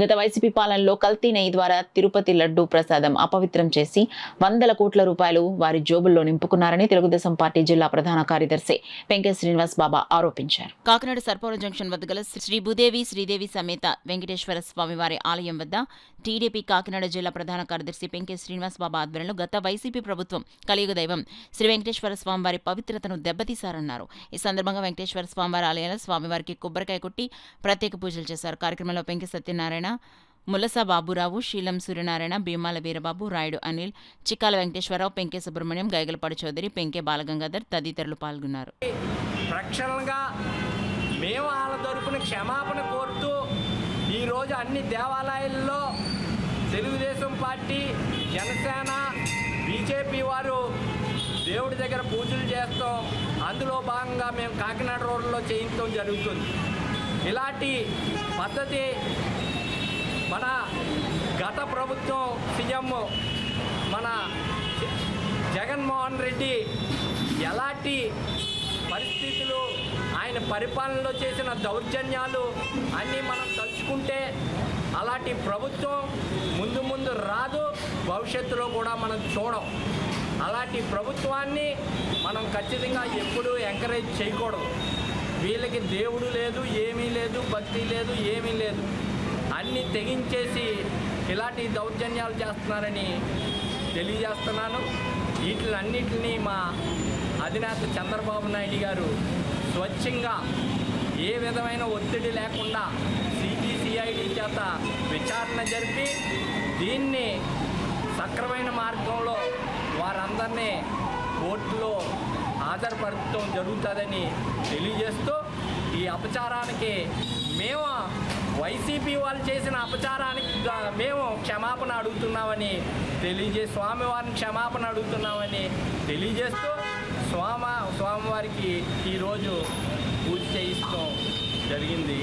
గత వైసీపీ పాలనలో కల్తీ నెయ్యి ద్వారా తిరుపతి లడ్డూ ప్రసాదం అపవిత్రం చేసి వందల కోట్ల రూపాయలు వారి జోబుల్లో నింపుకున్నారని తెలుగుదేశం పార్టీ జిల్లా ప్రధాన కార్యదర్శి పెంకే శ్రీనివాస్ బాబా ఆరోపించారు. కాకినాడ సర్పవరం జంక్షన్ వద్ద గల శ్రీ భూదేవి శ్రీదేవి సమేత వెంకటేశ్వర స్వామివారి ఆలయం వద్ద టీడీపీ కాకినాడ జిల్లా ప్రధాన కార్యదర్శి పెంకే శ్రీనివాస్ బాబా ఆధ్వర్యంలో గత వైసీపీ ప్రభుత్వం కలియుగ దైవం శ్రీ వెంకటేశ్వర స్వామివారి పవిత్రతను దెబ్బతీశారన్నారు. ఈ సందర్భంగా వెంకటేశ్వర స్వామివారి ఆలయంలో స్వామివారికి కొబ్బరికాయ కొట్టి ప్రత్యేక పూజలు చేశారు. కార్యక్రమంలో పెంకే సత్యనారాయణ, ములస బాబురావు, శీలం సూర్యనారాయణ, భీమాల వీరబాబు, రాయుడు అనిల్, చిక్కాల వెంకటేశ్వరరావు, పెంకే సుబ్రహ్మణ్యం, గైగలపాడు చౌదరి, పెంకే బాలగంగాధర్ తదితరులు పాల్గొన్నారు. రక్షణగా మేము వాళ్ళ తరపున క్షమాపణ కోరుతూ ఈరోజు అన్ని దేవాలయాల్లో తెలుగుదేశం పార్టీ, జనసేన, బీజేపీ వారు దేవుడి దగ్గర పూజలు చేస్తాం. అందులో భాగంగా మేము కాకినాడ రోడ్లో చేయించడం జరుగుతుంది. ఇలాంటి పద్ధతి మన గత ప్రభుత్వం సీఎం మన జగన్మోహన్ రెడ్డి ఎలాంటి పరిస్థితులు, ఆయన పరిపాలనలో చేసిన దౌర్జన్యాలు అన్నీ మనం తలుచుకుంటే అలాంటి ప్రభుత్వం ముందు ముందు రాదు, భవిష్యత్తులో కూడా మనం చూడం. అలాంటి ప్రభుత్వాన్ని మనం ఖచ్చితంగా ఎప్పుడూ ఎంకరేజ్ చేయకూడదు. వీళ్ళకి దేవుడు లేదు, ఏమీ లేదు, భక్తి లేదు, ఏమీ లేదు, అన్నీ తెగించేసి ఇలాంటి దౌర్జన్యాలు చేస్తున్నారని తెలియజేస్తున్నాను. వీటిలన్నిటినీ మా అధినేత చంద్రబాబు నాయుడు గారు స్వచ్ఛంగా ఏ విధమైన ఒత్తిడి లేకుండా సిబిసిఐడి చేత విచారణ జరిపి దీన్ని సక్రమైన మార్గంలో వారందరినీ కోర్టులో హాజరుపరచడం జరుగుతుందని తెలియజేస్తూ ఈ అపచారానికి మేము వైసీపీ వాళ్ళు చేసిన అపచారానికి మేము క్షమాపణ అడుగుతున్నామని స్వామివారిని క్షమాపణ అడుగుతున్నామని తెలియజేస్తూ స్వామివారికి ఈరోజు పూజ చేయిస్తాం జరిగింది.